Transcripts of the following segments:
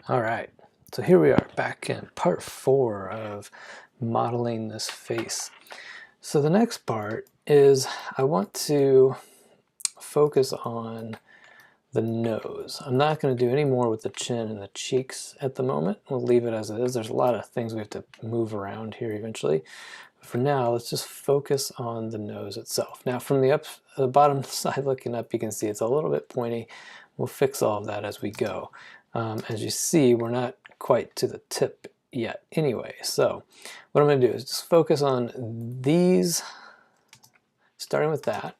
All right, so here we are back in part 4 of modeling this face. So the next part is I want to focus on the nose. I'm not going to do any more with the chin and the cheeks at the moment. We'll leave it as it is. There's a lot of things we have to move around here eventually. But for now, let's just focus on the nose itself. Now from the bottom side looking up, you can see it's a little bit pointy. We'll fix all of that as we go. As you see, we're not quite to the tip yet anyway. So what I'm going to do is just focus on these, starting with that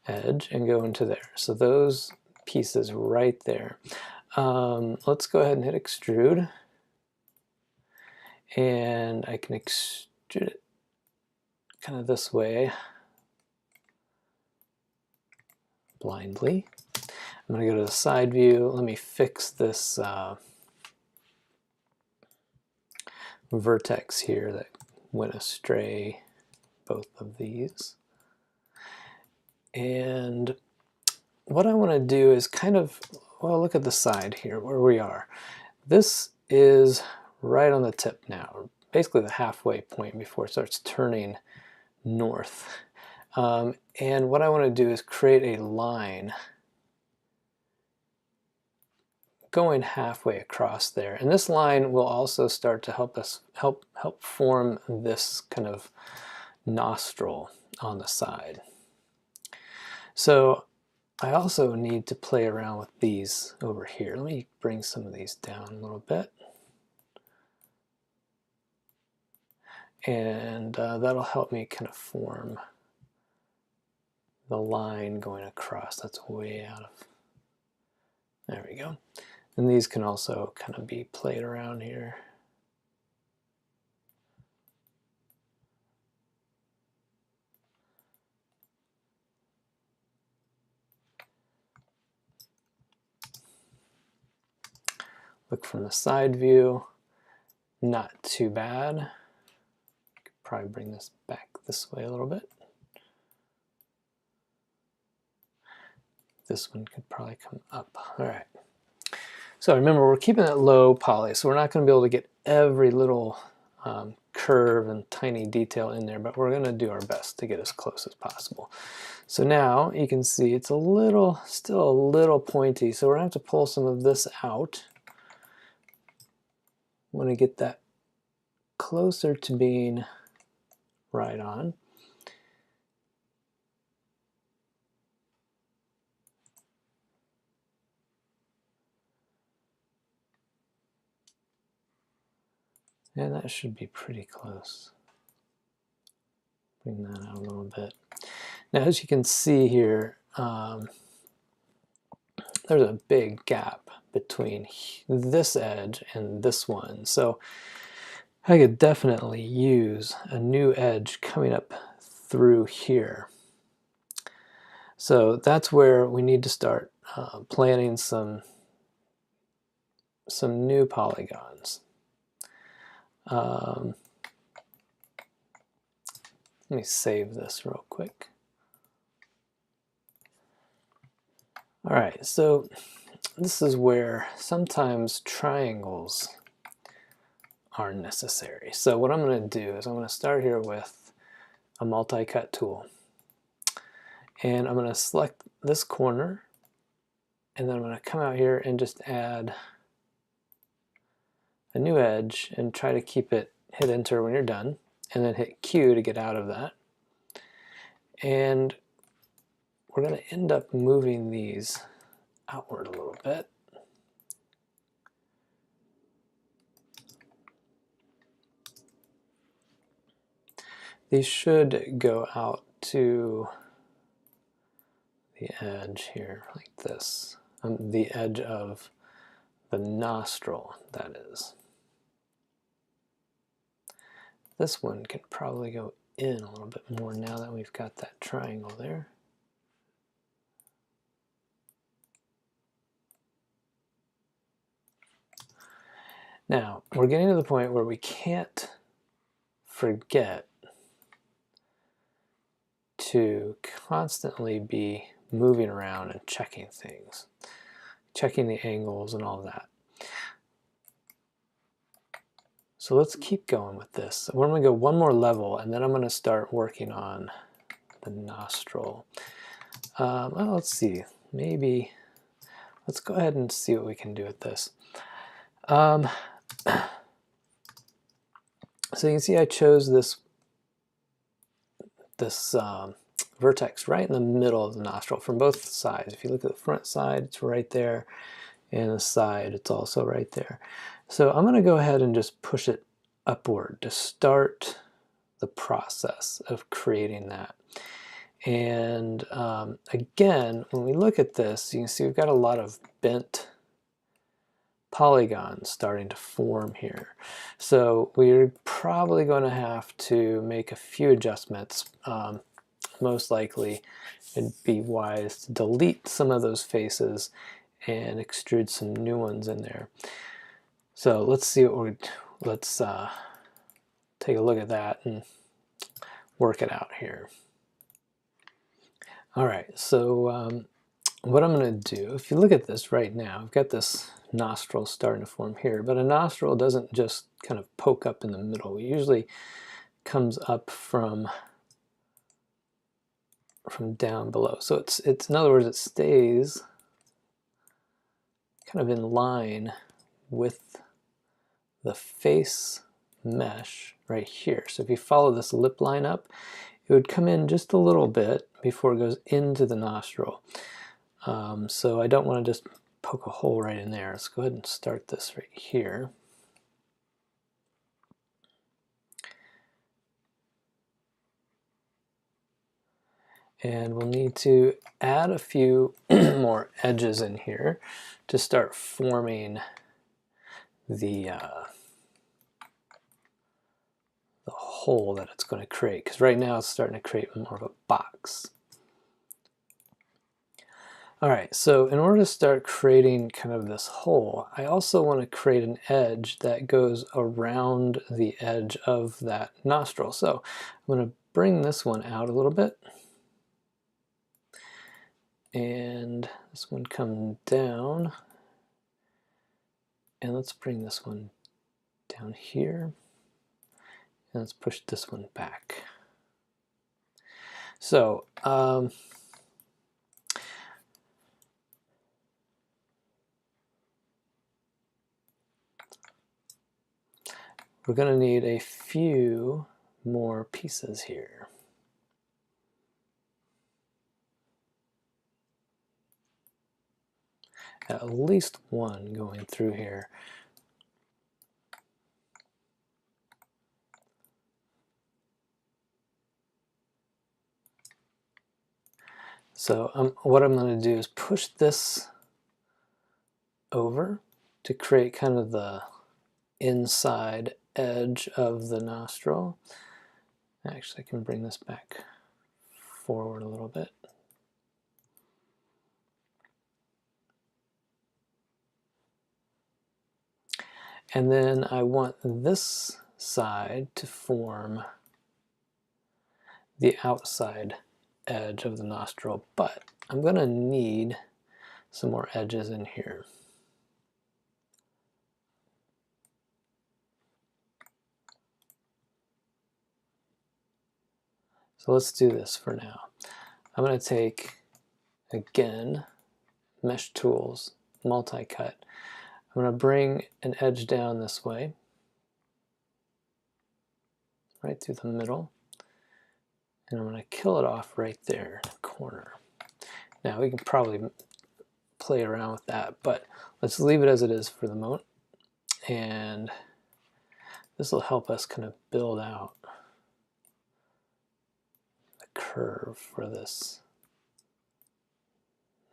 edge and go into there. So those pieces right there. Let's go ahead and hit extrude. And I can extrude it kind of this way, blindly. I'm going to go to the side view. Let me fix this vertex here that went astray, both of these. And what I want to do is kind of, well, look at the side here where we are. This is right on the tip now, basically the halfway point before it starts turning north. And what I want to do is create a line going halfway across there, and this line will also start to help us help form this kind of nostril on the side. So I also need to play around with these over here. Let me bring some of these down a little bit, and that'll help me kind of form the line going across. That's way out of, there we go. And these can also kind of be played around here. Look from the side view, not too bad. Could probably bring this back this way a little bit. This one could probably come up. All right. So remember, we're keeping it low poly, so we're not going to be able to get every little curve and tiny detail in there, but we're going to do our best to get as close as possible. So now you can see it's a little, still a little pointy, so we're going to have to pull some of this out. I want to get that closer to being right on. And that should be pretty close. Bring that out a little bit. Now, as you can see here, there's a big gap between this edge and this one. So I could definitely use a new edge coming up through here. So that's where we need to start planning some new polygons. Let me save this real quick. All right, so this is where sometimes triangles are necessary. So what I'm going to do is I'm going to start here with a multi-cut tool. And I'm going to select this corner, and then I'm going to come out here and just add a new edge and try to keep it, hit enter when you're done, and then hit Q to get out of that. And we're going to end up moving these outward a little bit. These should go out to the edge here, like this. The edge of the nostril, that is. This one can probably go in a little bit more now that we've got that triangle there. Now, we're getting to the point where we can't forget to constantly be moving around and checking things, checking the angles and all that. So let's keep going with this. We're going to go one more level, and then I'm going to start working on the nostril. Well, let's see. Maybe let's go ahead and see what we can do with this. So you can see I chose this vertex right in the middle of the nostril from both sides. If you look at the front side, it's right there, and the side, it's also right there. So I'm going to go ahead and just push it upward to start the process of creating that. And again, when we look at this, you can see we've got a lot of bent polygons starting to form here. So we're probably going to have to make a few adjustments. Most likely it'd be wise to delete some of those faces and extrude some new ones in there. So let's see what let's take a look at that and work it out here. All right, so what I'm going to do, if you look at this right now, I've got this nostril starting to form here, but a nostril doesn't just kind of poke up in the middle. It usually comes up from down below. So it's in other words, it stays kind of in line with the face mesh right here. So if you follow this lip line up, it would come in just a little bit before it goes into the nostril. So I don't want to just poke a hole right in there. Let's go ahead and start this right here. And we'll need to add a few more edges in here to start forming the hole that it's going to create, because right now it's starting to create more of a box. All right, so in order to start creating kind of this hole, I also want to create an edge that goes around the edge of that nostril. So I'm going to bring this one out a little bit. And this one comes down. And let's bring this one down here. And let's push this one back. So we're going to need a few more pieces here. At least one going through here. So what I'm going to do is push this over to create kind of the inside edge of the nostril. Actually, I can bring this back forward a little bit. And then I want this side to form the outside edge of the nostril, but I'm going to need some more edges in here. So let's do this for now. I'm going to take, again, Mesh Tools, Multi-Cut. I'm going to bring an edge down this way, right through the middle, and I'm going to kill it off right there in the corner. Now we can probably play around with that, but let's leave it as it is for the moment, and this will help us kind of build out the curve for this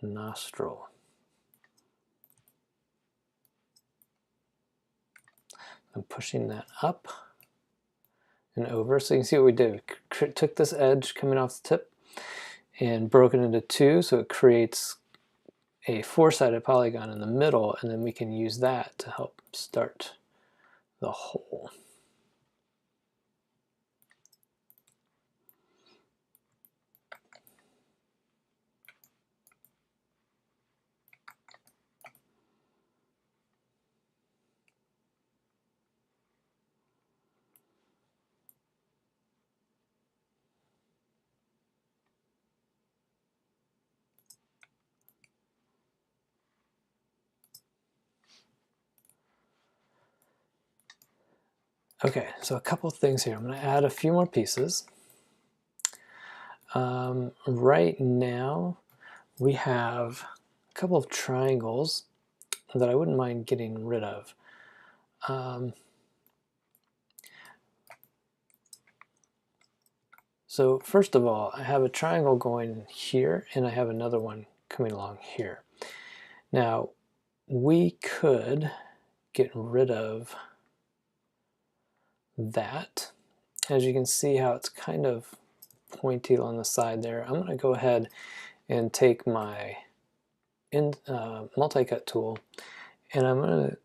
nostril. I'm pushing that up and over. So you can see what we did. We took this edge coming off the tip and broke it into two, so it creates a four-sided polygon in the middle, and then we can use that to help start the hole. Okay, so a couple of things here. I'm going to add a few more pieces. Right now, we have a couple of triangles that I wouldn't mind getting rid of. So first of all, I have a triangle going here, and I have another one coming along here. Now, we could get rid of that. As you can see how it's kind of pointy on the side there, I'm going to go ahead and take my multi-cut tool, and I'm going to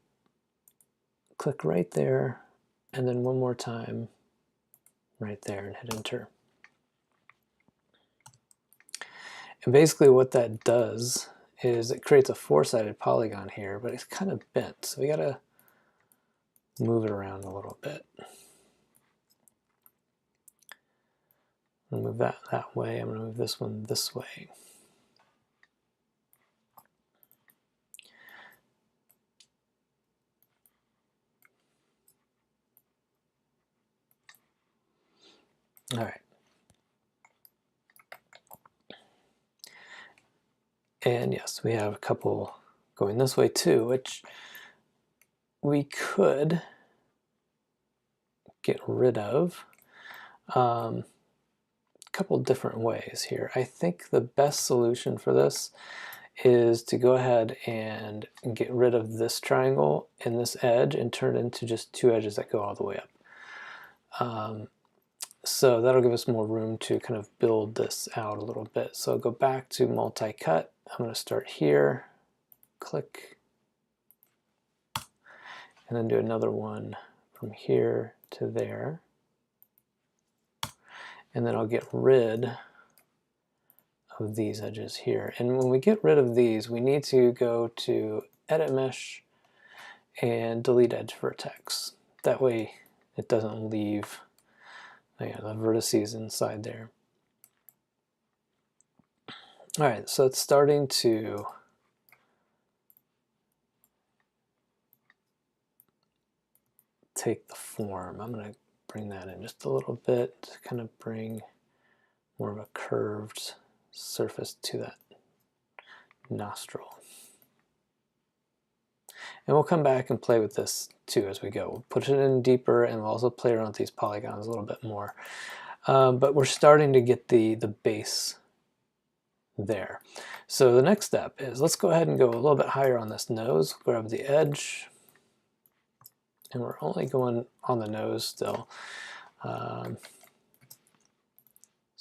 click right there, and then one more time right there, and hit enter. And basically what that does is it creates a four-sided polygon here, but it's kind of bent, so we got to move it around a little bit. I'm going to move that that way. I'm going to move this one this way. All right. And yes, we have a couple going this way too, which we could get rid of a couple different ways here. I think the best solution for this is to go ahead and get rid of this triangle and this edge and turn it into just two edges that go all the way up. So that'll give us more room to kind of build this out a little bit. So I'll go back to multi-cut. I'm going to start here, click, and then do another one from here to there. And then I'll get rid of these edges here. And when we get rid of these, we need to go to Edit Mesh and delete Edge Vertex. That way it doesn't leave the vertices inside there. All right, so it's starting to take the form. I'm going to bring that in just a little bit to kind of bring more of a curved surface to that nostril. And we'll come back and play with this too as we go. We'll put it in deeper, and we'll also play around with these polygons a little bit more. But we're starting to get the base there. So the next step is let's go ahead and go a little bit higher on this nose, grab the edge, and we're only going on the nose still. So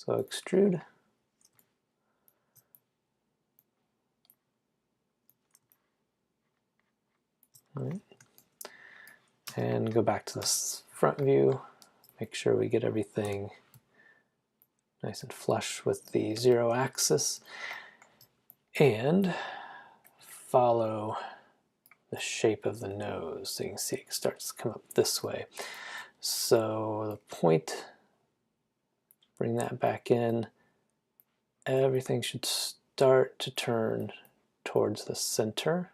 extrude. All right. And go back to this front view, make sure we get everything nice and flush with the 0 axis, and follow the shape of the nose. So you can see it starts to come up this way. So the point, bring that back in. Everything should start to turn towards the center.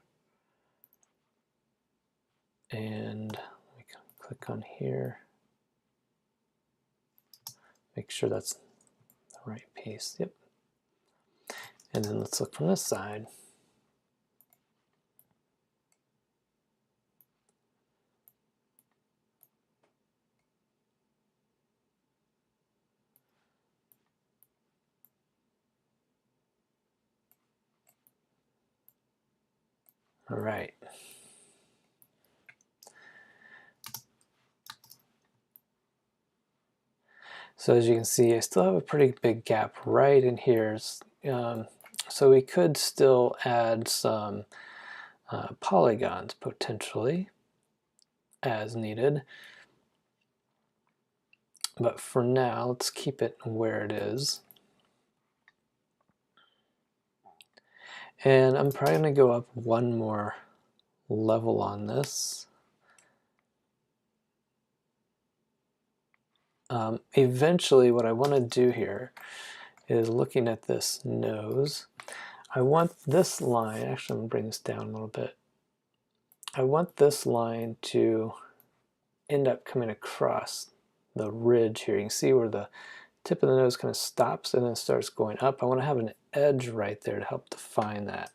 And we can click on here. Make sure that's the right piece. Yep. And then let's look from this side. All right. So as you can see, I still have a pretty big gap right in here. So we could still add some polygons potentially as needed. But for now, let's keep it where it is. And I'm probably going to go up one more level on this. Eventually, what I want to do here is looking at this nose. I want this line, actually I'm going to bring this down a little bit. I want this line to end up coming across the ridge here. You can see where the tip of the nose kind of stops and then starts going up. I want to have an edge right there to help define that.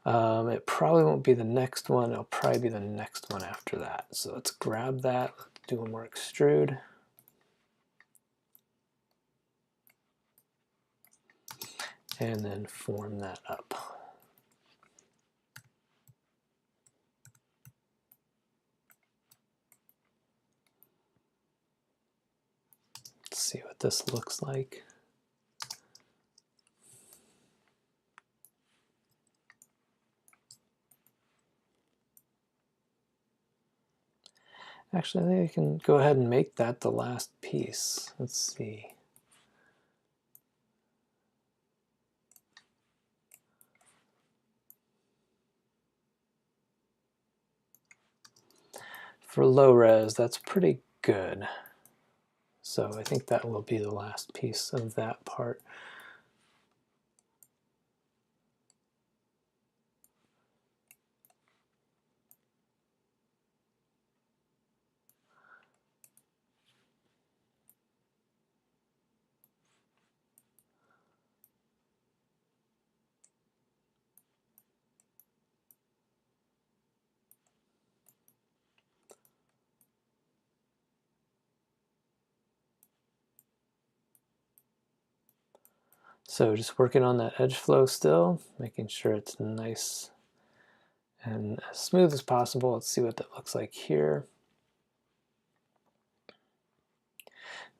It probably won't be the next one. It'll probably be the next one after that. So let's grab that. Let's do one more extrude. And then form that up. Let's see what this looks like. Actually, I think I can go ahead and make that the last piece. Let's see. For low res, that's pretty good. So I think that will be the last piece of that part. So just working on that edge flow still, making sure it's nice and as smooth as possible. Let's see what that looks like here.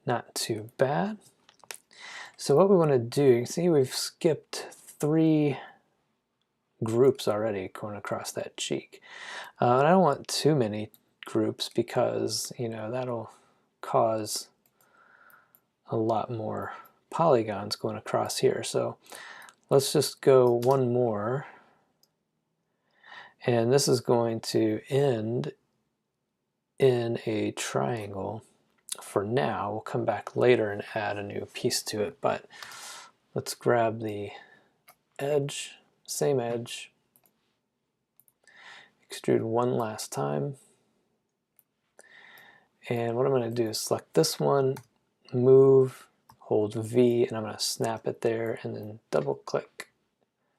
Not too bad. So what we want to do, you can see we've skipped 3 groups already going across that cheek. And I don't want too many groups because, you know, that'll cause a lot more polygons going across here. So let's just go one more. And this is going to end in a triangle for now. We'll come back later and add a new piece to it, but let's grab the edge, same edge, extrude one last time. And what I'm going to do is select this one, move, hold V, and I'm going to snap it there, and then double click,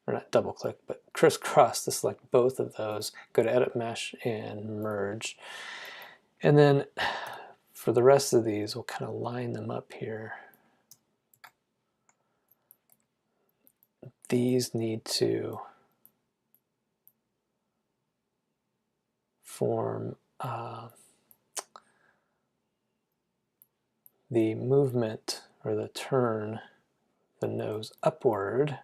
or not double click, but crisscross to select both of those. Go to Edit Mesh and Merge. And then for the rest of these, we'll kind of line them up here. These need to form the movement or the turn, the nose upward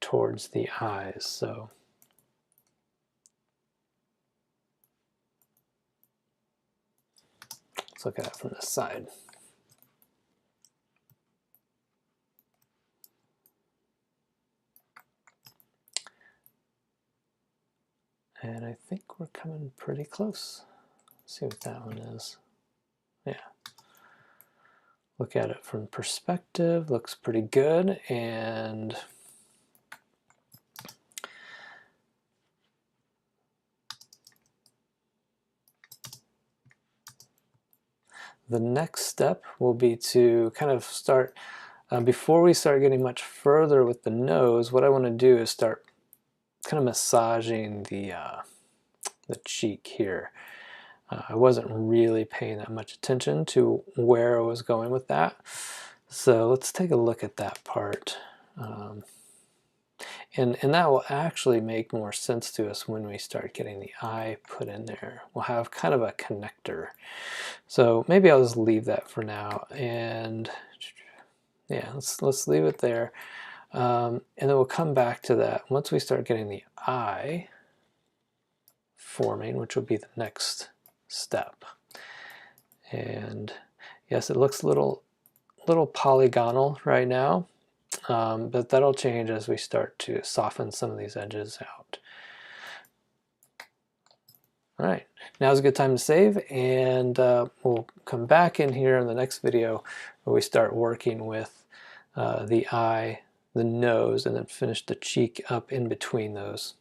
towards the eyes. So let's look at it from this side. And I think we're coming pretty close. Let's see what that one is. Yeah. Look at it from perspective, looks pretty good. And the next step will be to kind of start, before we start getting much further with the nose, what I want to do is start kind of massaging the cheek here. I wasn't really paying that much attention to where I was going with that. So let's take a look at that part. And that will actually make more sense to us when we start getting the eye put in there. We'll have kind of a connector. So maybe I'll just leave that for now. And yeah, let's leave it there. And then we'll come back to that once we start getting the eye forming, which will be the next step. And yes, it looks a little polygonal right now, but that'll change as we start to soften some of these edges out. All right, now's a good time to save, and we'll come back in here in the next video where we start working with the eye, the nose, and then finish the cheek up in between those.